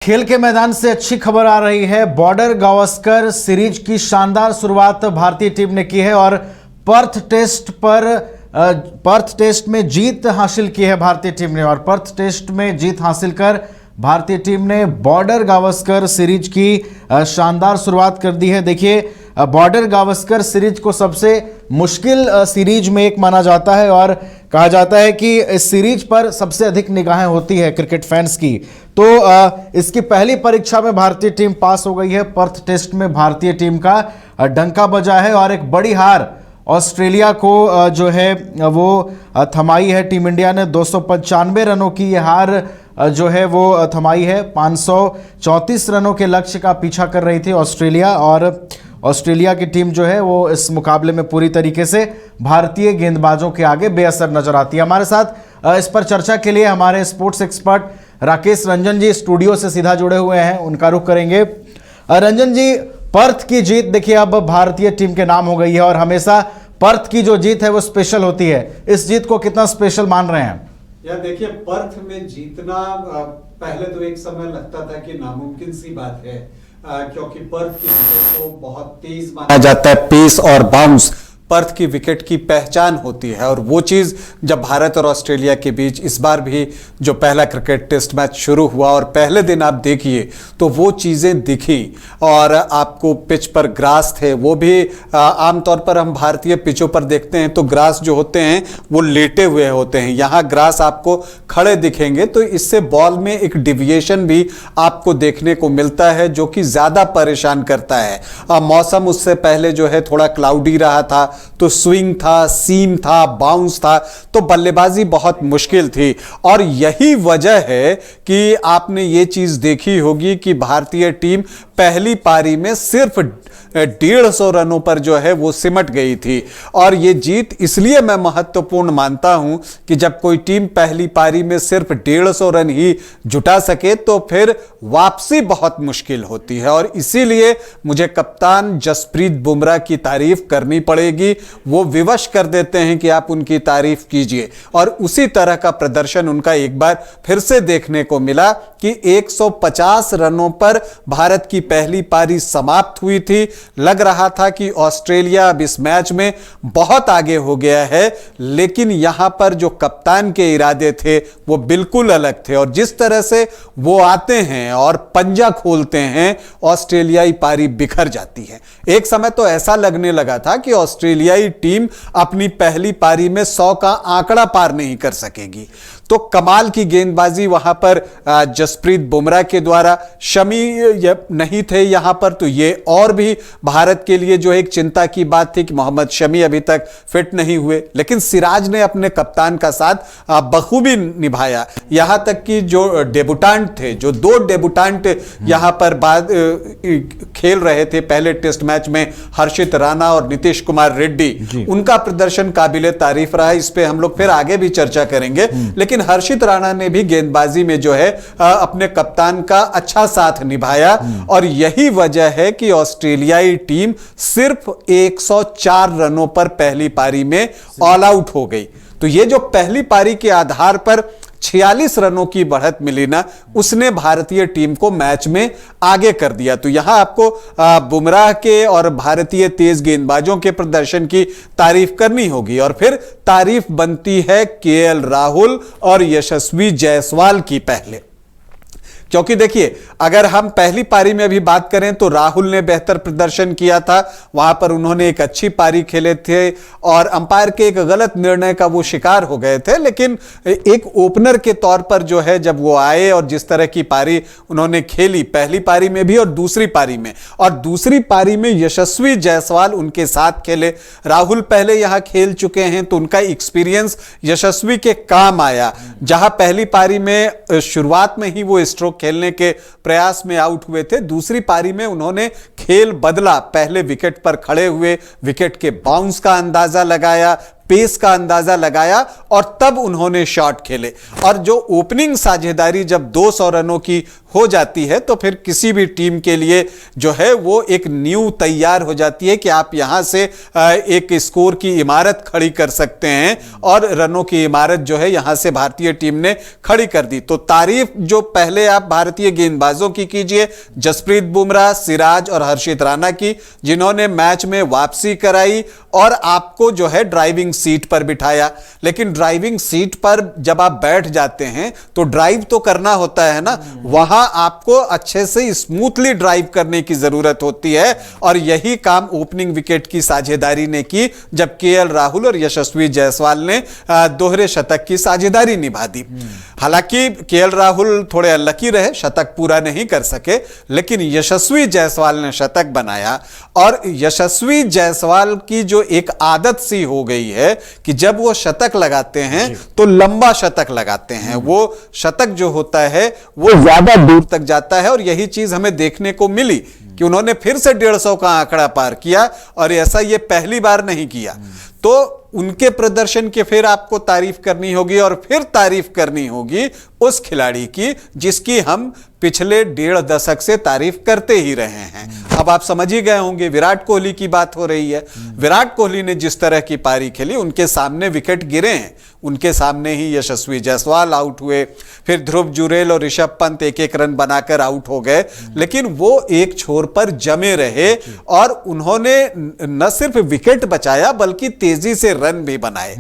खेल के मैदान से अच्छी खबर आ रही है। बॉर्डर गावस्कर सीरीज की शानदार शुरुआत भारतीय टीम ने की है और पर्थ टेस्ट में जीत हासिल की है भारतीय टीम ने। और पर्थ टेस्ट में जीत हासिल कर भारतीय टीम ने बॉर्डर गावस्कर सीरीज की शानदार शुरुआत कर दी है। देखिए, बॉर्डर गावस्कर सीरीज को सबसे मुश्किल सीरीज में एक माना जाता है और कहा जाता है कि इस सीरीज पर सबसे अधिक निगाहें होती है क्रिकेट फैंस की। तो इसकी पहली परीक्षा में भारतीय टीम पास हो गई है। पर्थ टेस्ट में भारतीय टीम का डंका बजा है और एक बड़ी हार ऑस्ट्रेलिया को जो है वो थमाई है। टीम इंडिया ने 295 रनों की ये हार जो है वो थमाई है। 534 रनों के लक्ष्य का पीछा कर रही थी ऑस्ट्रेलिया और ऑस्ट्रेलिया की टीम जो है वो इस मुकाबले में पूरी तरीके से भारतीय गेंदबाजों के आगे बेअसर नजर आती है। हमारे साथ इस पर चर्चा के लिए हमारे स्पोर्ट्स एक्सपर्ट राकेश रंजन जी स्टूडियो से सीधा जुड़े हुए हैं, उनका रुख करेंगे। रंजन जी, पर्थ की जीत देखिए अब भारतीय टीम के नाम हो गई है और हमेशा पर्थ की जो जीत है वो स्पेशल होती है। इस जीत को कितना स्पेशल मान रहे हैं? यार देखिए, पर्थ में जीतना पहले तो एक समय लगता था कि नामुमकिन सी बात है, क्योंकि पर्थ की विकेट को बहुत तेज माना जाता है। पेस और बाउंस पर्थ की विकेट की पहचान होती है और वो चीज़ जब भारत और ऑस्ट्रेलिया के बीच इस बार भी जो पहला क्रिकेट टेस्ट मैच शुरू हुआ और पहले दिन आप देखिए तो वो चीज़ें दिखी। और आपको पिच पर ग्रास थे, वो भी आमतौर पर हम भारतीय पिचों पर देखते हैं तो ग्रास जो होते हैं वो लेटे हुए होते हैं, यहाँ ग्रास आपको खड़े दिखेंगे। तो इससे बॉल में एक डिविएशन भी आपको देखने को मिलता है जो कि ज़्यादा परेशान करता है। मौसम उससे पहले जो है थोड़ा क्लाउडी रहा था, तो स्विंग था, सीम था, बाउंस था, तो बल्लेबाजी बहुत मुश्किल थी। और यही वजह है कि आपने ये चीज देखी होगी कि भारतीय टीम पहली पारी में सिर्फ 150 रनों पर जो है वो सिमट गई थी। और ये जीत इसलिए मैं महत्वपूर्ण मानता हूं कि जब कोई टीम पहली पारी में सिर्फ 150 रन ही जुटा सके तो फिर वापसी बहुत मुश्किल होती है। और इसीलिए मुझे कप्तान जसप्रीत बुमराह की तारीफ करनी पड़ेगी। वो विवश कर देते हैं कि आप उनकी तारीफ कीजिए और उसी तरह का प्रदर्शन उनका एक बार फिर से देखने को मिला कि 150 रनों पर भारत की पहली पारी समाप्त हुई थी। लग रहा था कि ऑस्ट्रेलिया अब इस मैच में बहुत आगे हो गया है, लेकिन यहां पर जो कप्तान के इरादे थे वो बिल्कुल अलग थे। और जिस तरह से वो आते हैं और पंजा खोलते हैं, ऑस्ट्रेलियाई पारी बिखर जाती है। एक समय तो ऐसा लगने लगा था कि ऑस्ट्रेलियाई टीम अपनी पहली पारी में 100 का आंकड़ा पार नहीं कर सकेगी। तो कमाल की गेंदबाजी वहां पर जसप्रीत बुमराह के द्वारा, शमी नहीं थे यहां पर, तो ये और भी भारत के लिए जो एक चिंता की बात थी कि मोहम्मद शमी अभी तक फिट नहीं हुए। लेकिन सिराज ने अपने कप्तान का साथ बखूबी निभाया। यहां तक कि जो डेब्यूटेंट थे, जो 2 डेब्यूटेंट यहां पर बाद खेल रहे थे पहले टेस्ट मैच में, हर्षित राणा और नीतीश कुमार रेड्डी, उनका प्रदर्शन काबिले तारीफ रहा। इस पे हम लोग फिर आगे भी चर्चा करेंगे। लेकिन हर्षित राणा ने भी गेंदबाजी में जो है अपने कप्तान का अच्छा साथ निभाया और यही वजह है कि ऑस्ट्रेलियाई टीम सिर्फ 104 रनों पर पहली पारी में ऑल आउट हो गई। तो ये जो पहली पारी के आधार पर 46 रनों की बढ़त मिली ना, उसने भारतीय टीम को मैच में आगे कर दिया। तो यहां आपको बुमराह के और भारतीय तेज गेंदबाजों के प्रदर्शन की तारीफ करनी होगी। और फिर तारीफ बनती है केएल राहुल और यशस्वी जायसवाल की पहले, क्योंकि देखिए अगर हम पहली पारी में भी बात करें तो राहुल ने बेहतर प्रदर्शन किया था। वहां पर उन्होंने एक अच्छी पारी खेले थे और अंपायर के एक गलत निर्णय का वो शिकार हो गए थे। लेकिन एक ओपनर के तौर पर जो है जब वो आए और जिस तरह की पारी उन्होंने खेली पहली पारी में भी और दूसरी पारी में, और दूसरी पारी में यशस्वी जायसवाल उनके साथ खेले। राहुल पहले यहां खेल चुके हैं तो उनका एक्सपीरियंस यशस्वी के काम आया। जहां पहली पारी में शुरुआत में ही वो स्ट्रोक खेलने के प्रयास में आउट हुए थे, दूसरी पारी में उन्होंने खेल बदला। पहले विकेट पर खड़े हुए, विकेट के बाउंस का अंदाजा लगाया, पेस का अंदाजा लगाया और तब उन्होंने शॉट खेले। और जो ओपनिंग साझेदारी जब 200 रनों की हो जाती है तो फिर किसी भी टीम के लिए जो है वो एक नींव तैयार हो जाती है कि आप यहां से एक स्कोर की इमारत खड़ी कर सकते हैं, और रनों की इमारत जो है यहां से भारतीय टीम ने खड़ी कर दी। तो तारीफ जो पहले आप भारतीय गेंदबाजों की कीजिए, जसप्रीत बुमराह, सिराज और हर्षित राणा की, जिन्होंने मैच में वापसी कराई और आपको जो है ड्राइविंग सीट पर बिठाया। लेकिन ड्राइविंग सीट पर जब आप बैठ जाते हैं तो ड्राइव तो करना होता है ना, वहां आपको अच्छे से स्मूथली ड्राइव करने की जरूरत होती है, और यही काम ओपनिंग विकेट की साझेदारी ने की, जब केएल राहुल और यशस्वी जायसवाल ने दोहरे शतक की साझेदारी निभा दी। हालांकि केएल राहुल थोड़े अनलकी रहे, शतक पूरा नहीं कर सके, लेकिन यशस्वी जायसवाल ने शतक बनाया। और यशस्वी जायसवाल की जो एक आदत सी हो गई है कि जब वो शतक लगाते हैं तो लंबा शतक लगाते हैं, वो शतक जो होता है वो ज्यादा दूर तक जाता है, और यही चीज हमें देखने को मिली कि उन्होंने फिर से 150 का आंकड़ा पार किया, और ऐसा ये पहली बार नहीं किया। तो उनके प्रदर्शन की फिर आपको तारीफ करनी होगी, और फिर तारीफ करनी होगी उस खिलाड़ी की जिसकी हम पिछले 1.5 दशक से तारीफ करते ही रहे हैं। अब आप समझ ही गए होंगे, विराट कोहली की बात हो रही है। विराट कोहली ने जिस तरह की पारी खेली, उनके सामने विकेट गिरे हैं, उनके सामने ही यशस्वी जायसवाल आउट हुए, फिर ध्रुव जुरेल और ऋषभ पंत एक एक रन बनाकर आउट हो गए, लेकिन वो एक छोर पर जमे रहे और उन्होंने न सिर्फ विकेट बचाया बल्कि तेजी से रन भी बनाए।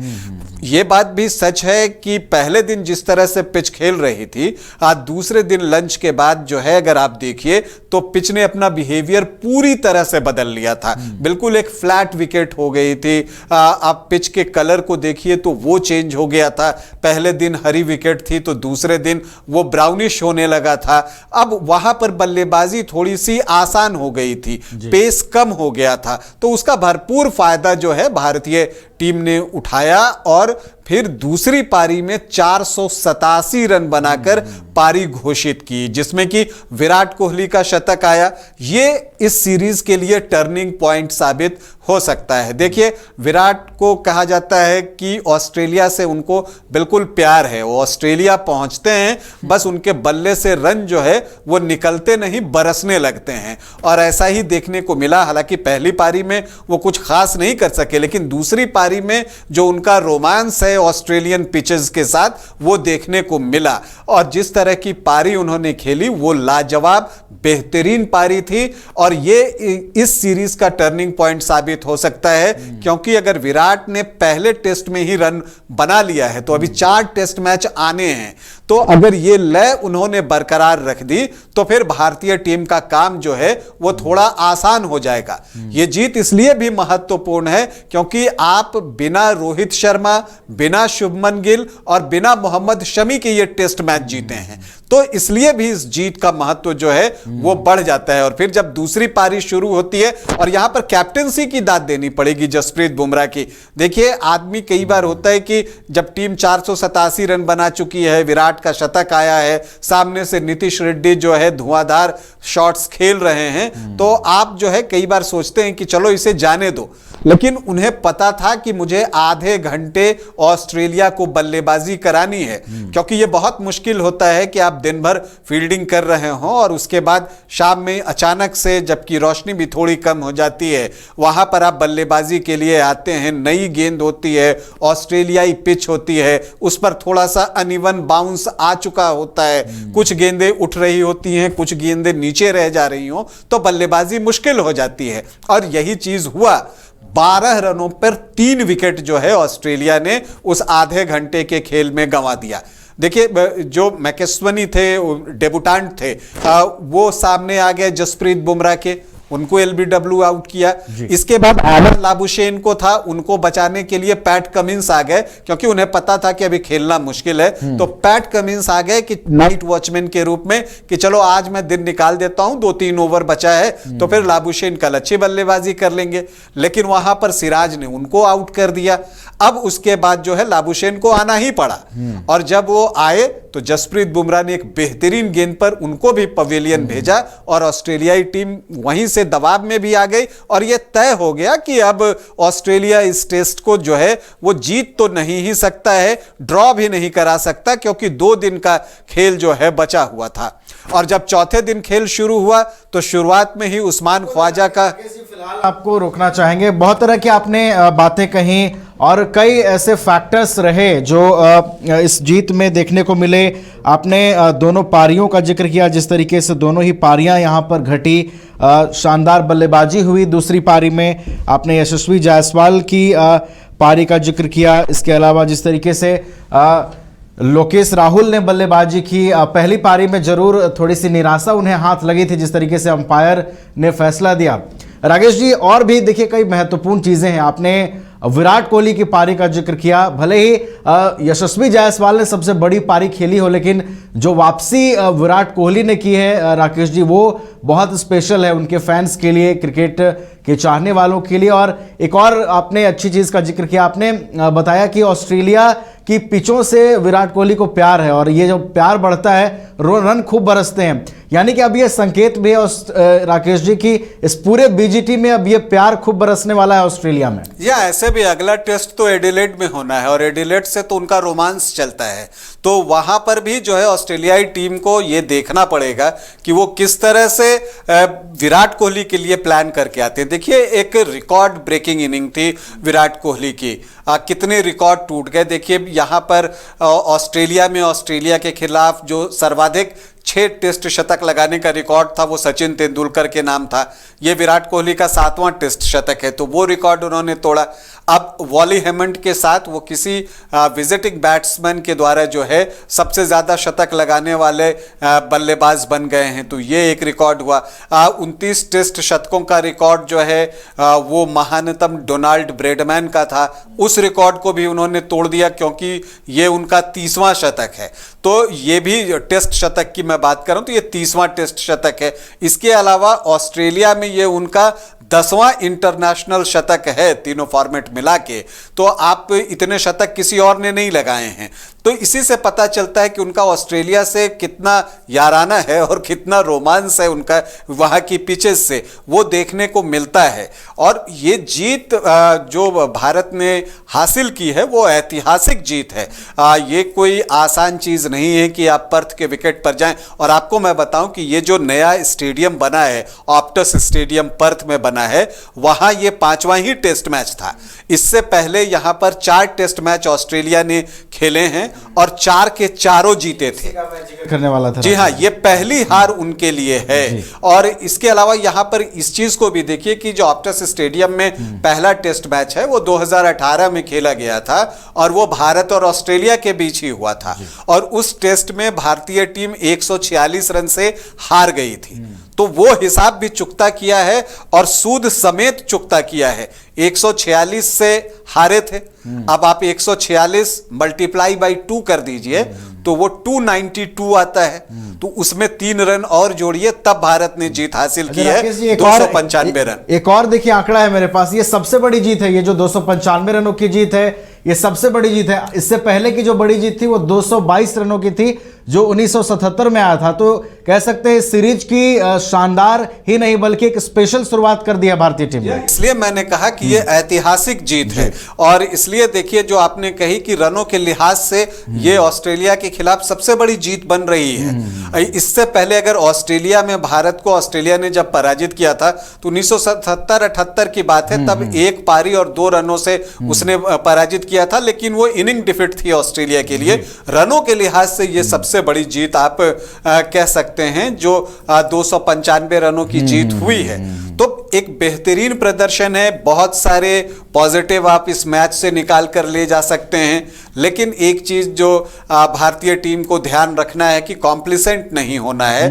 ये बात भी सच है कि पहले दिन जिस तरह से पिच खेल रही थी, आज दूसरे दिन लंच के बाद जो है अगर आप देखिए तो पिच ने अपना बिहेवियर पूरी तरह से बदल लिया था। बिल्कुल एक फ्लैट विकेट हो गई थी। आप पिच के कलर को देखिए तो वो चेंज हो गया था। पहले दिन हरी विकेट थी तो दूसरे दिन वो ब्राउनिश होने लगा था। अब वहां पर बल्लेबाजी थोड़ी सी आसान हो गई थी, पेस कम हो गया था, तो उसका भरपूर फायदा जो है भारतीय टीम ने उठाया और फिर दूसरी पारी में 487 रन बनाकर पारी घोषित की, जिसमें कि विराट कोहली का शतक आया। ये इस सीरीज के लिए टर्निंग पॉइंट साबित हो सकता है। देखिए, विराट को कहा जाता है कि ऑस्ट्रेलिया से उनको बिल्कुल प्यार है, वो ऑस्ट्रेलिया पहुंचते हैं, बस उनके बल्ले से रन जो है वो निकलते नहीं बरसने लगते हैं, और ऐसा ही देखने को मिला। हालांकि पहली पारी में वो कुछ खास नहीं कर सके, लेकिन दूसरी पारी में जो उनका रोमांस है ऑस्ट्रेलियन पिचेस के साथ वो देखने को मिला, और जिस तरह की पारी उन्होंने खेली वो लाजवाब बेहतरीन पारी थी, और ये इस सीरीज का टर्निंग पॉइंट साबित हो सकता है। क्योंकि अगर विराट ने पहले टेस्ट में ही रन बना लिया है तो अभी 4 टेस्ट मैच आने हैं, तो अगर ये लय उन्होंने बरकरार रख दी तो फिर भारतीय टीम का काम जो है वो थोड़ा आसान हो जाएगा। ये जीत इसलिए भी महत्वपूर्ण है क्योंकि आप बिना रोहित शर्मा, बिना शुभमन गिल और बिना मोहम्मद शमी के ये टेस्ट मैच जीते हैं, तो इसलिए भी इस जीत का महत्व जो है वो बढ़ जाता है। और फिर जब दूसरी पारी शुरू होती है, और यहां पर कैप्टेंसी की दाद देनी पड़ेगी जसप्रीत बुमराह की। देखिए, आदमी कई बार होता है कि जब टीम 487 रन बना चुकी है, विराट का शतक आया है, सामने से नीतीश रेड्डी जो है धुआंधार शॉट्स खेल रहे हैं, तो आप जो है कई बार सोचते हैं कि चलो इसे जाने दो, लेकिन उन्हें पता था कि मुझे आधे घंटे ऑस्ट्रेलिया को बल्लेबाजी करानी है, क्योंकि यह बहुत मुश्किल होता है कि आप दिन भर फील्डिंग कर रहे हो और उसके बाद शाम में अचानक से, जबकि रोशनी भी थोड़ी कम हो जाती है, वहां पर आप बल्लेबाजी के लिए आते हैं। नई गेंद होती है, ऑस्ट्रेलियाई पिच होती है, उस पर थोड़ा सा अनइवन बाउंस आ चुका होता है, कुछ गेंदें उठ रही होती हैं, कुछ गेंदें नीचे रह जा रही हो, तो बल्लेबाजी मुश्किल हो जाती है। और यही चीज हुआ। 12 रनों पर 3 विकेट जो है ऑस्ट्रेलिया ने उस आधे घंटे के खेल में गंवा दिया। देखिए, जो मैकेस्वनी थे, डेब्यूटेंट थे, वो सामने आ गए जसप्रीत बुमराह के, उनको एलबीडब्ल्यू आउट किया। इसके बाद एडन लाबुशेन को था, उनको बचाने के लिए पैट कमिंस आ गए, क्योंकि उन्हें पता था कि अभी खेलना मुश्किल है, तो पैट कमिंस आ गए कि नाइट वॉचमैन के रूप में कि चलो आज मैं दिन निकाल देता हूं, 2-3 ओवर बचा है तो फिर लाबुशेन कल अच्छी बल्लेबाजी कर लेंगे। लेकिन वहां पर सिराज ने उनको आउट कर दिया। अब उसके बाद जो है लाबुशेन को आना ही पड़ा, और जब वो आए तो जसप्रीत बुमराह ने एक बेहतरीन गेंद पर उनको भी पवेलियन भेजा और ऑस्ट्रेलियाई टीम वहीं से से दबाव में भी आ गई और यह तय हो गया कि अब ऑस्ट्रेलिया इस टेस्ट को जो है वो जीत तो नहीं ही सकता है, ड्रॉ भी नहीं करा सकता, क्योंकि 2 दिन का खेल जो है बचा हुआ था। और जब चौथे दिन खेल शुरू हुआ तो शुरुआत में ही उस्मान ख्वाजा का, फिलहाल आपको रोकना चाहेंगे, बहुत तरह की आपने बातें कही और कई ऐसे फैक्टर्स रहे जो इस जीत में देखने को मिले। आपने दोनों पारियों का जिक्र किया, जिस तरीके से दोनों ही पारियां यहां पर घटी, शानदार बल्लेबाजी हुई दूसरी पारी में। आपने यशस्वी जायसवाल की पारी का जिक्र किया। इसके अलावा जिस तरीके से लोकेश राहुल ने बल्लेबाजी की, पहली पारी में जरूर थोड़ी सी निराशा उन्हें हाथ लगी थी जिस तरीके से अंपायर ने फैसला दिया। राकेश जी, और भी देखिए कई महत्वपूर्ण चीजें हैं। आपने विराट कोहली की पारी का जिक्र किया, भले ही यशस्वी जायसवाल ने सबसे बड़ी पारी खेली हो, लेकिन जो वापसी विराट कोहली ने की है राकेश जी, वो बहुत स्पेशल है उनके फैंस के लिए, क्रिकेट के चाहने वालों के लिए। और एक और आपने अच्छी चीज का जिक्र किया, आपने बताया कि ऑस्ट्रेलिया की पिचों से विराट कोहली को प्यार है और ये जो प्यार बढ़ता है रन खूब बरसते हैं। यानी कि अब ये संकेत भी है राकेश जी की इस पूरे बीजीटी में अब ये प्यार खूब बरसने वाला है ऑस्ट्रेलिया में। या ऐसे भी अगला टेस्ट तो एडिलेड में होना है और एडिलेड से तो उनका रोमांस चलता है, तो वहां पर भी जो है ऑस्ट्रेलियाई टीम को ये देखना पड़ेगा कि वो किस तरह से विराट कोहली के लिए प्लान करके आते हैं। देखिए, एक रिकॉर्ड ब्रेकिंग इनिंग थी विराट कोहली की, कितने रिकॉर्ड टूट गए। देखिए यहां पर ऑस्ट्रेलिया में ऑस्ट्रेलिया के खिलाफ जो सर्वाधिक 6 टेस्ट शतक लगाने का रिकॉर्ड था वो सचिन तेंदुलकर के नाम था। ये विराट कोहली का 7वां टेस्ट शतक है, तो वो रिकॉर्ड उन्होंने तोड़ा। अब वॉली हेमंड के साथ वो किसी विजिटिंग बैट्समैन के द्वारा जो है सबसे ज्यादा शतक लगाने वाले बल्लेबाज बन गए हैं, तो ये एक रिकॉर्ड हुआ। 29 टेस्ट शतकों का रिकॉर्ड जो है वो महानतम डोनाल्ड ब्रेडमैन का था, उस रिकॉर्ड को भी उन्होंने तोड़ दिया क्योंकि ये उनका 30वां शतक है। तो ये भी टेस्ट शतक की मैं बात करूं तो ये 30वां टेस्ट शतक है। इसके अलावा ऑस्ट्रेलिया में ये उनका 10वां इंटरनेशनल शतक है, तीनों फॉर्मेट मिला के। तो आप इतने शतक किसी और ने नहीं लगाए हैं, तो इसी से पता चलता है कि उनका ऑस्ट्रेलिया से कितना याराना है और कितना रोमांस है उनका वहां की पिचेस से, वो देखने को मिलता है। और ये जीत जो भारत ने हासिल की है वो ऐतिहासिक जीत है। ये कोई आसान चीज नहीं है कि आप पर्थ के विकेट पर जाएं। और आपको मैं बताऊं कि ये जो नया स्टेडियम बना है, ऑप्टस स्टेडियम पर्थ में बना है, वहां ये 5वां ही टेस्ट मैच था। इससे पहले यहां पर 4 टेस्ट मैच ऑस्ट्रेलिया ने खेले हैं और 4 के चारों जीते थे। करने वाला था। जी हाँ, ये पहली हार उनके लिए है। और इसके अलावा यहां पर इस चीज को भी देखिए कि जो ऑप्टस स्टेडियम में पहला टेस्ट मैच है वो 2018 में खेला गया था और वो भारत और ऑस्ट्रेलिया के बीच ही हुआ था। और उस टेस्ट में भारतीय टीम 146 रन से हार गई थी, तो वो हिसाब भी चुकता किया है और सूद समेत चुकता किया है। 146 से हारे थे, अब आप 146 मल्टीप्लाई बाई 2 कर दीजिए तो वो 292 आता है, तो उसमें 3 रन और जोड़िए, तब भारत ने जीत हासिल की है, 295 रन। एक और देखिए आंकड़ा है मेरे पास, ये सबसे बड़ी जीत है। ये जो 295 रनों की जीत है ये सबसे बड़ी जीत है। इससे पहले की जो बड़ी जीत थी वो 222 रनों की थी जो 1977 में आया था। तो कह सकते हैं सीरीज की शानदार ही नहीं बल्कि एक स्पेशल शुरुआत कर दिया भारतीय टीम ने। इसलिए मैंने कहा कि ये ऐतिहासिक जीत है। और इसलिए देखिए जो आपने कही कि रनों के लिहाज से ये ऑस्ट्रेलिया के खिलाफ सबसे बड़ी जीत बन रही है। इससे पहले अगर ऑस्ट्रेलिया में भारत को ऑस्ट्रेलिया ने जब पराजित किया था तो 1977-78 की बात है, तब 1 पारी और 2 रनों से उसने पराजित किया था, लेकिन वो इनिंग डिफीट थी ऑस्ट्रेलिया के लिए। रनों के लिहाज से ये सबसे बड़ी जीत आप कह सकते हैं जो 295 रनों की जीत हुई है। तो एक बेहतरीन प्रदर्शन है, बहुत सारे पॉजिटिव आप इस मैच से निकाल कर ले जा सकते हैं। लेकिन एक चीज जो भारतीय टीम को ध्यान रखना है कि कॉम्प्लिसेंट नहीं होना है।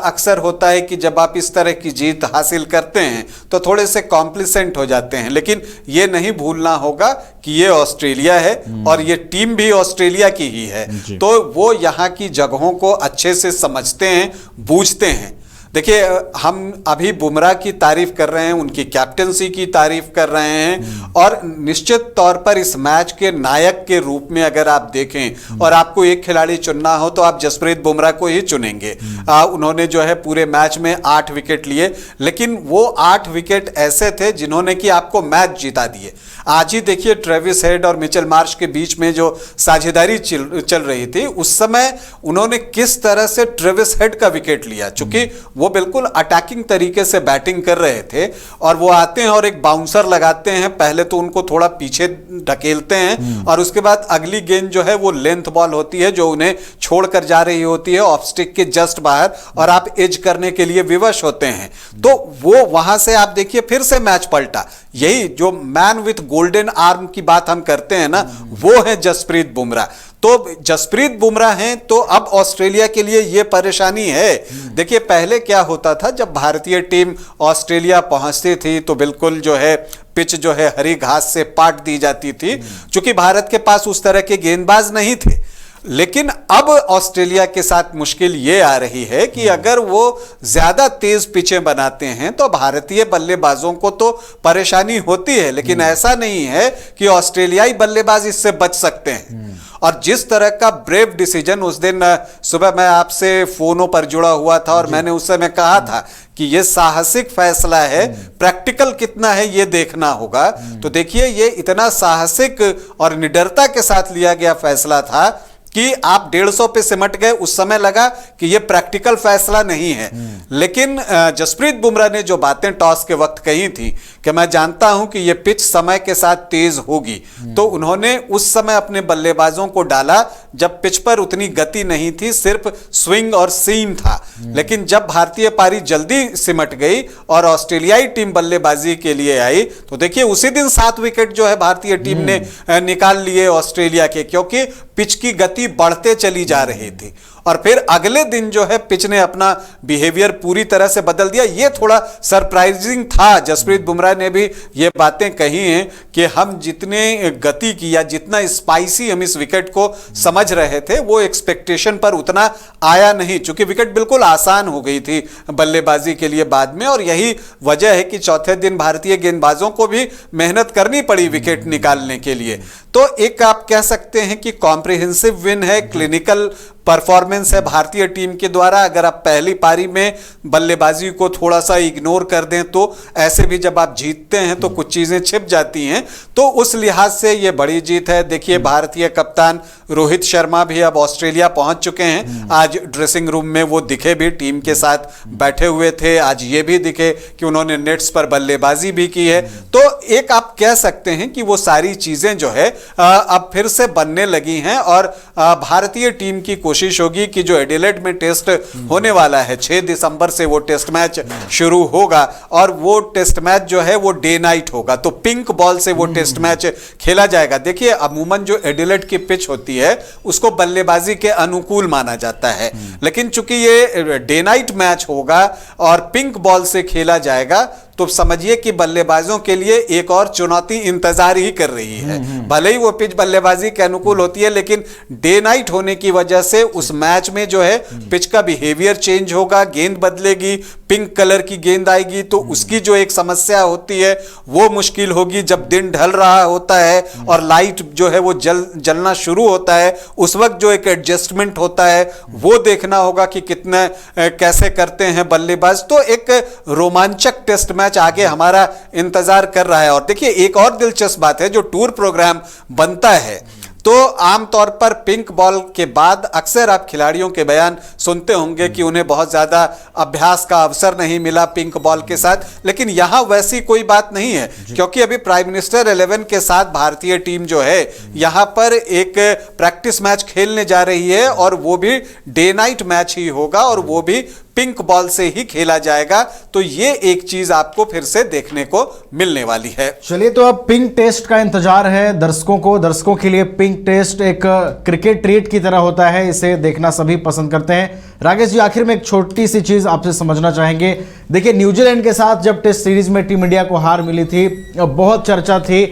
अक्सर होता है कि जब आप इस तरह की जीत हासिल करते हैं तो थोड़े से कॉम्प्लिसेंट हो जाते हैं, लेकिन ये नहीं भूलना होगा कि ये ऑस्ट्रेलिया है और ये टीम भी ऑस्ट्रेलिया की ही है, तो वो यहाँ की जगहों को अच्छे से समझते हैं, बूझते हैं। देखिए, हम अभी बुमराह की तारीफ कर रहे हैं, उनकी कैप्टेंसी की तारीफ कर रहे हैं, और निश्चित तौर पर इस मैच के नायक के रूप में अगर आप देखें और आपको एक खिलाड़ी चुनना हो तो आप जसप्रीत बुमराह को ही चुनेंगे। उन्होंने जो है पूरे मैच में 8 विकेट लिए, लेकिन वो 8 विकेट ऐसे थे जिन्होंने कि आपको मैच जिता दिए। आज ही देखिए, ट्रेविस हेड और मिचेल मार्श के बीच में जो साझेदारी चल रही थी, उस समय उन्होंने किस तरह से ट्रेविस हेड का विकेट लिया, चूंकि वो बिल्कुल अटैकिंग तरीके से बैटिंग कर रहे थे, और वो आते हैं और एक बाउंसर लगाते हैं। पहले तो उनको थोड़ा पीछे ढकेलते हैं और उसके बाद अगली गेंद जो है वो लेंथ बॉल होती है जो उन्हें छोड़कर जा रही होती है ऑफ स्टिक के जस्ट बाहर, और आप एज करने के लिए विवश होते हैं। तो वो वहां से आप देखिए फिर से मैच पलटा। यही जो मैन विथ गोल्डन आर्म की बात हम करते हैं ना, वो है जसप्रीत बुमराह। तो जसप्रीत बुमराह हैं तो अब ऑस्ट्रेलिया के लिए यह परेशानी है। देखिए, पहले क्या होता था, जब भारतीय टीम ऑस्ट्रेलिया पहुंचती थी तो बिल्कुल जो है पिच जो है हरी घास से पाट दी जाती थी, क्योंकि भारत के पास उस तरह के गेंदबाज नहीं थे। लेकिन अब ऑस्ट्रेलिया के साथ मुश्किल ये आ रही है कि अगर वो ज्यादा तेज पिचें बनाते हैं तो भारतीय बल्लेबाजों को तो परेशानी होती है, लेकिन ऐसा नहीं है कि ऑस्ट्रेलियाई बल्लेबाज इससे बच सकते हैं। और जिस तरह का ब्रेव डिसीजन, उस दिन सुबह मैं आपसे फोनों पर जुड़ा हुआ था और मैंने उस समय कहा था कि यह साहसिक फैसला है, प्रैक्टिकल कितना है यह देखना होगा। तो देखिए, यह इतना साहसिक और निडरता के साथ लिया गया फैसला था कि आप 150 पे सिमट गए। उस समय लगा कि यह प्रैक्टिकल फैसला नहीं है, लेकिन जसप्रीत बुमराह ने जो बातें टॉस के वक्त कही थी कि मैं जानता हूं कि यह पिच समय के साथ तेज होगी, तो उन्होंने उस समय अपने बल्लेबाजों को डाला जब पिच पर उतनी गति नहीं थी, सिर्फ स्विंग और सीम था। लेकिन जब भारतीय पारी जल्दी सिमट गई और ऑस्ट्रेलियाई टीम बल्लेबाजी के लिए आई, तो देखिए उसी दिन 7 विकेट जो है भारतीय टीम ने निकाल लिए ऑस्ट्रेलिया के, क्योंकि पिच की गति बढ़ते चली जा रही थी। और फिर अगले दिन जो है पिच ने अपना बिहेवियर पूरी तरह से बदल दिया। ये थोड़ा सरप्राइजिंग था। जसप्रीत बुमराह ने भी ये बातें कही हैं कि हम जितने गति की या जितना स्पाइसी हम इस विकेट को समझ रहे थे, वो एक्सपेक्टेशन पर उतना आया नहीं, चूंकि विकेट बिल्कुल आसान हो गई थी बल्लेबाजी के लिए बाद में। और यही वजह है कि चौथे दिन भारतीय गेंदबाजों को भी मेहनत करनी पड़ी विकेट निकालने के लिए। तो एक आप कह सकते हैं कि कॉम्प्रिहेंसिव विन है, क्लिनिकल परफॉर्मेंस है भारतीय टीम के द्वारा। अगर आप पहली पारी में बल्लेबाजी को थोड़ा सा इग्नोर कर दें तो ऐसे भी जब आप जीतते हैं तो कुछ चीजें छिप जाती हैं, तो उस लिहाज से यह बड़ी जीत है। देखिए, भारतीय कप्तान रोहित शर्मा भी अब ऑस्ट्रेलिया पहुंच चुके हैं। आज ड्रेसिंग रूम में वो दिखे भी, टीम के साथ बैठे हुए थे। आज ये भी दिखे कि उन्होंने नेट्स पर बल्लेबाजी भी की है। तो एक आप कह सकते हैं कि वो सारी चीजें जो है अब फिर से बनने लगी हैं, और भारतीय टीम की कोशिश होगी कि जो एडिलेड में टेस्ट होने वाला है 6 दिसंबर से वो टेस्ट मैच शुरू होगा, और वो टेस्ट मैच जो है वो डे नाइट होगा, तो पिंक बॉल से वो टेस्ट मैच खेला जाएगा। देखिए, अमूमन जो एडिलेड की पिच होती है उसको बल्लेबाजी के अनुकूल माना जाता है, लेकिन चूंकि ये डे नाइट मैच होगा और पिंक बॉल से खेला जाएगा, तो समझिए कि बल्लेबाजों के लिए एक और चुनौती इंतजार ही कर रही है। भले ही वो पिच बल्लेबाजी के अनुकूल होती है, लेकिन डे नाइट होने की वजह से उस मैच में जो है पिच का बिहेवियर चेंज होगा, गेंद बदलेगी, पिंक कलर की गेंद आएगी, तो उसकी जो एक समस्या होती है वो मुश्किल होगी। जब दिन ढल रहा होता है और लाइट जो है वो जलना शुरू होता है, उस वक्त जो एक एडजस्टमेंट होता है वो देखना होगा कि कितना कैसे करते हैं बल्लेबाज। तो एक रोमांचक टेस्ट मैच आगे हमारा इंतजार कर रहा है। और देखिए, एक और दिलचस्प बात है, जो टूर प्रोग्राम बनता है तो आमतौर पर पिंक बॉल के बाद अक्सर आप खिलाड़ियों के बयान सुनते होंगे कि उन्हें बहुत ज्यादा अभ्यास का अवसर नहीं मिला पिंक बॉल के साथ, लेकिन यहां वैसी कोई बात नहीं है, क्योंकि अभी प्राइम मिनिस्टर 11 के साथ भारतीय टीम जो है यहां पर एक प्रैक्टिस मैच खेलने जा रही है, और वो भी डे नाइट मैच ही होगा, और वो भी पिंक बॉल से ही खेला जाएगा। तो ये एक चीज आपको फिर से देखने को मिलने वाली है। चलिए, तो अब पिंक टेस्ट का इंतजार है दर्शकों के लिए। पिंक टेस्ट एक क्रिकेट ट्रीट की तरह होता है, इसे देखना सभी पसंद करते हैं। राकेश जी, आखिर में एक छोटी सी चीज आपसे समझना चाहेंगे देखिए, न्यूजीलैंड के साथ जब टेस्ट सीरीज में टीम इंडिया को हार मिली थी, बहुत चर्चा थी,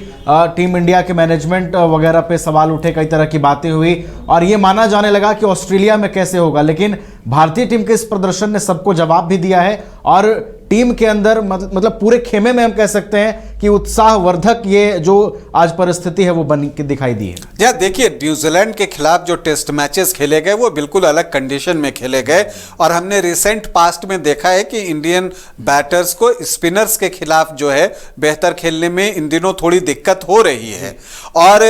टीम इंडिया के मैनेजमेंट वगैरह पे सवाल उठे, कई तरह की बातें हुई और ये माना जाने लगा कि ऑस्ट्रेलिया में कैसे होगा। लेकिन भारतीय टीम के इस प्रदर्शन ने सबको जवाब भी दिया है और टीम के अंदर मतलब पूरे खेमे में हम कह सकते हैं कि उत्साहवर्धक ये जो आज परिस्थिति है वो बन के दिखाई दी है। या देखिए, न्यूजीलैंड के खिलाफ जो टेस्ट मैचेस खेले गए वो बिल्कुल अलग कंडीशन में खेले गए और हमने रिसेंट पास्ट में देखा है कि इंडियन बैटर्स को स्पिनर्स के खिलाफ जो है बेहतर खेलने में इन दिनों थोड़ी दिक्कत हो रही है और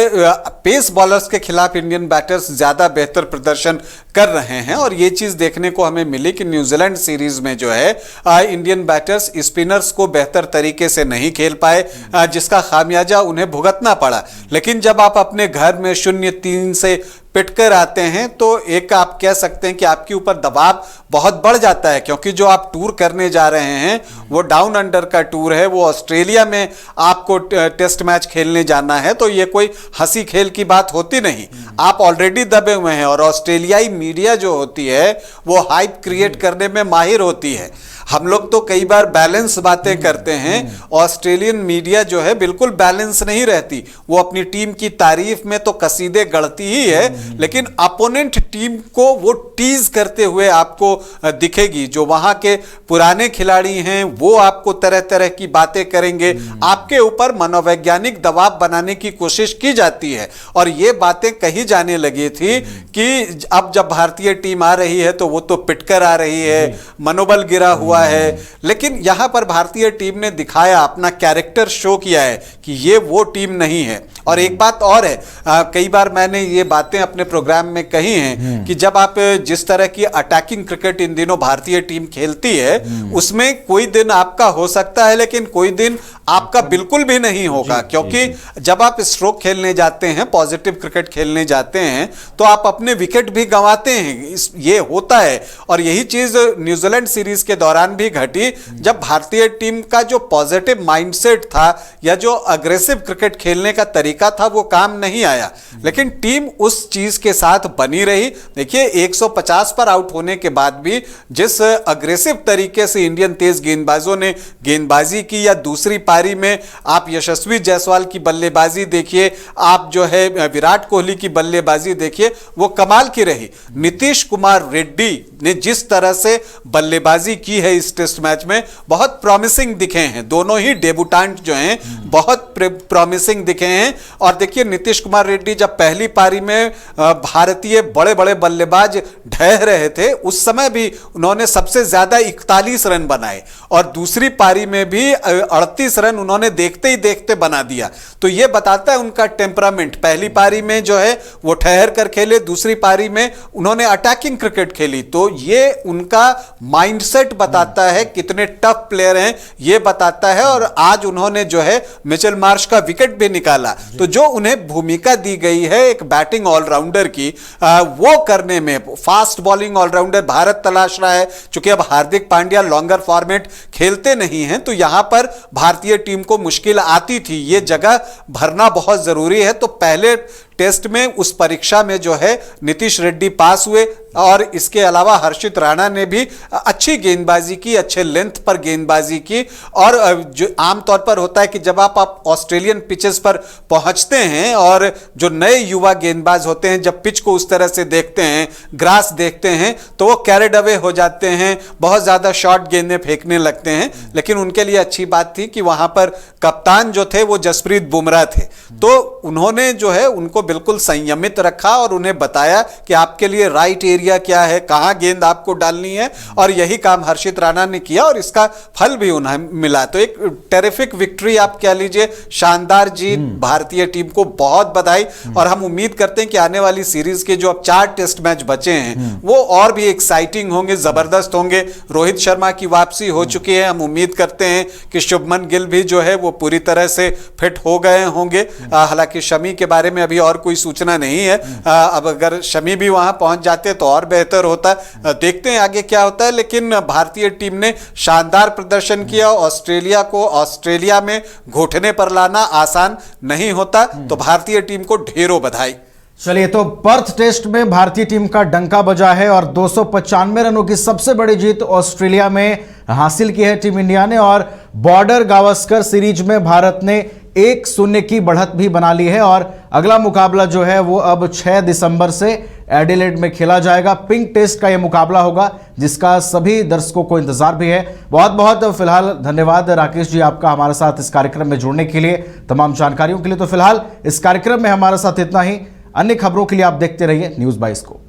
पेस बॉलर्स के खिलाफ इंडियन बैटर्स ज़्यादा बेहतर प्रदर्शन कर रहे हैं और ये चीज़ देखने को हमें मिली कि न्यूजीलैंड सीरीज में जो है इंडियन बैटर्स स्पिनर्स को बेहतर तरीके से नहीं खेल पाए, जिसका खामियाजा उन्हें भुगतना पड़ा। लेकिन जब आप अपने घर में 0-3 से पिटकर आते हैं तो एक आप कह सकते हैं कि आपके ऊपर दबाव बहुत बढ़ जाता है, क्योंकि जो आप टूर करने जा रहे हैं वो डाउन अंडर का टूर है, वो ऑस्ट्रेलिया में आपको टेस्ट मैच खेलने जाना है। तो ये कोई हंसी खेल की बात होती नहीं, आप ऑलरेडी दबे हुए हैं और ऑस्ट्रेलियाई मीडिया जो होती है वो हाइप क्रिएट करने में माहिर होती है। हम लोग तो कई बार बैलेंस बातें करते हैं, ऑस्ट्रेलियन मीडिया जो है बिल्कुल बैलेंस नहीं रहती, वो अपनी टीम की तारीफ में तो कसीदे गढ़ती ही है, लेकिन अपोनेंट टीम को वो टीज करते हुए आपको दिखेगी। जो वहां के पुराने खिलाड़ी हैं वो आपको तरह तरह की बातें करेंगे, आपके ऊपर मनोवैज्ञानिक दबाव बनाने की कोशिश की जाती है और ये बातें कही जाने लगी थी कि अब जब भारतीय टीम आ रही है तो वो तो पिटकर आ रही है, मनोबल गिरा हुआ है। लेकिन यहां पर भारतीय टीम ने दिखाया, अपना कैरेक्टर शो किया है कि ये वो टीम नहीं है। और एक बात और है, कई बार मैंने ये बातें अपने प्रोग्राम में कही हैं कि जब आप जिस तरह की अटैकिंग क्रिकेट इन दिनों भारतीय टीम खेलती है उसमें कोई दिन आपका हो सकता है लेकिन कोई दिन आपका बिल्कुल भी नहीं होगा, क्योंकि जब आप स्ट्रोक खेलने जाते हैं, पॉजिटिव क्रिकेट खेलने जाते हैं तो आप अपने विकेट भी गंवाते हैं, ये होता है। और यही चीज न्यूजीलैंड सीरीज के दौरान भी घटी, जब भारतीय टीम का जो पॉजिटिव माइंडसेट था या जो अग्रेसिव क्रिकेट खेलने का तरीका था वो काम नहीं आया, लेकिन टीम उस चीज के साथ बनी रही। देखिए, 150 पर आउट होने के बाद भी जिस अग्रेसिव तरीके से इंडियन तेज गेंदबाजों ने गेंदबाजी की, या दूसरी पारी में आप यशस्वी जायसवाल की बल्लेबाजी देखिए, आप जो है विराट कोहली की बल्लेबाजी देखिए, वो कमाल की रही। नीतीश कुमार रेड्डी ने जिस तरह से बल्लेबाजी की है इस टेस्ट मैच में, बहुत प्रॉमिसिंग दिखे हैं। दोनों ही डेब्यूटेंट जो हैं बहुत प्रॉमिसिंग दिखे हैं। और देखिए, नीतीश कुमार रेड्डी जब पहली पारी में भारतीय बड़े बड़े बल्लेबाज ढह रहे थे उस समय भी उन्होंने सबसे ज्यादा 41 रन बनाए और दूसरी पारी में भी 38 रन उन्होंने देखते ही देखते बना दिया। तो यह बताता है उनका टेम्परामेंट। पहली पारी में जो है वो ठहर कर खेले, दूसरी पारी में उन्होंने अटैकिंग क्रिकेट खेली। तो ये उनका माइंडसेट बताता है, कितने टफ प्लेयर हैं ये बताता है। और आज उन्होंने जो है मिचेल मार्श का विकेट भी निकाला। तो जो उन्हें भूमिका दी गई है एक बैटिंग ऑलराउंडर की, वो करने में, फास्ट बॉलिंग ऑलराउंडर भारत तलाश रहा है। चूंकि अब हार्दिक पांड्या लॉन्गर फॉर्मेट खेलते नहीं हैं तो यहां पर भारतीय टीम को मुश्किल आती थी, ये जगह भरना बहुत जरूरी है। तो पहले टेस्ट में उस परीक्षा में जो है नीतीश रेड्डी पास हुए और इसके अलावा हर्षित राणा ने भी अच्छी गेंदबाजी की, अच्छे लेंथ पर गेंदबाजी की। और जो आमतौर पर होता है कि जब आप ऑस्ट्रेलियन पिचेस पर पहुंचते हैं और जो नए युवा गेंदबाज होते हैं जब पिच को उस तरह से देखते हैं, ग्रास देखते हैं, तो वो कैरिड अवे हो जाते हैं, बहुत ज्यादा शॉर्ट गेंदें फेंकने लगते हैं। लेकिन उनके लिए अच्छी बात थी कि वहां पर कप्तान जो थे वो जसप्रीत बुमराह थे, तो उन्होंने जो है उनको बिल्कुल संयमित रखा और उन्हें बताया कि आपके लिए राइट एरिया क्या है, कहां गेंद आपको डालनी है। और यही काम हर्षित राणा ने किया और इसका फल भी उन्हें मिला। तो एक टेरिफिक विक्ट्री आप कह लीजिए, शानदार जीत, भारतीय टीम को बहुत बधाई। और हम उम्मीद करते हैं कि आने वाली सीरीज के जो अब 4 टेस्ट मैच बचे हैं वो और भी एक्साइटिंग होंगे, जबरदस्त होंगे। रोहित शर्मा की वापसी हो चुकी है, हम उम्मीद करते हैं कि शुभमन गिल भी जो है वो पूरी तरह से फिट हो गए होंगे। हालांकि शमी के बारे में अभी और कोई सूचना नहीं है, अब अगर शमी भी वहां पहुंच जाते तो और बेहतर होता। देखते हैं आगे क्या होता है। लेकिन भारतीय टीम ने शानदार प्रदर्शन किया। ऑस्ट्रेलिया को ऑस्ट्रेलिया में घुटने पर लाना आसान नहीं होता, तो भारतीय टीम को ढेरों बधाई। चलिए, तो पर्थ टेस्ट में भारतीय टीम का डंका बजा है और 295 रनों की सबसे बड़ी जीत ऑस्ट्रेलिया में हासिल की है टीम इंडिया ने। और बॉर्डर गावस्कर सीरीज में भारत ने 1-0 की बढ़त भी बना ली है और अगला मुकाबला जो है वो अब 6 दिसंबर से एडिलेड में खेला जाएगा। पिंक टेस्ट का यह मुकाबला होगा जिसका सभी दर्शकों को इंतजार भी है। बहुत बहुत फिलहाल धन्यवाद राकेश जी आपका हमारे साथ इस कार्यक्रम में जुड़ने के लिए, तमाम जानकारियों के लिए। तो फिलहाल इस कार्यक्रम में हमारे साथ इतना ही। अन्य खबरों के लिए आप देखते रहिए न्यूज़ 22 को।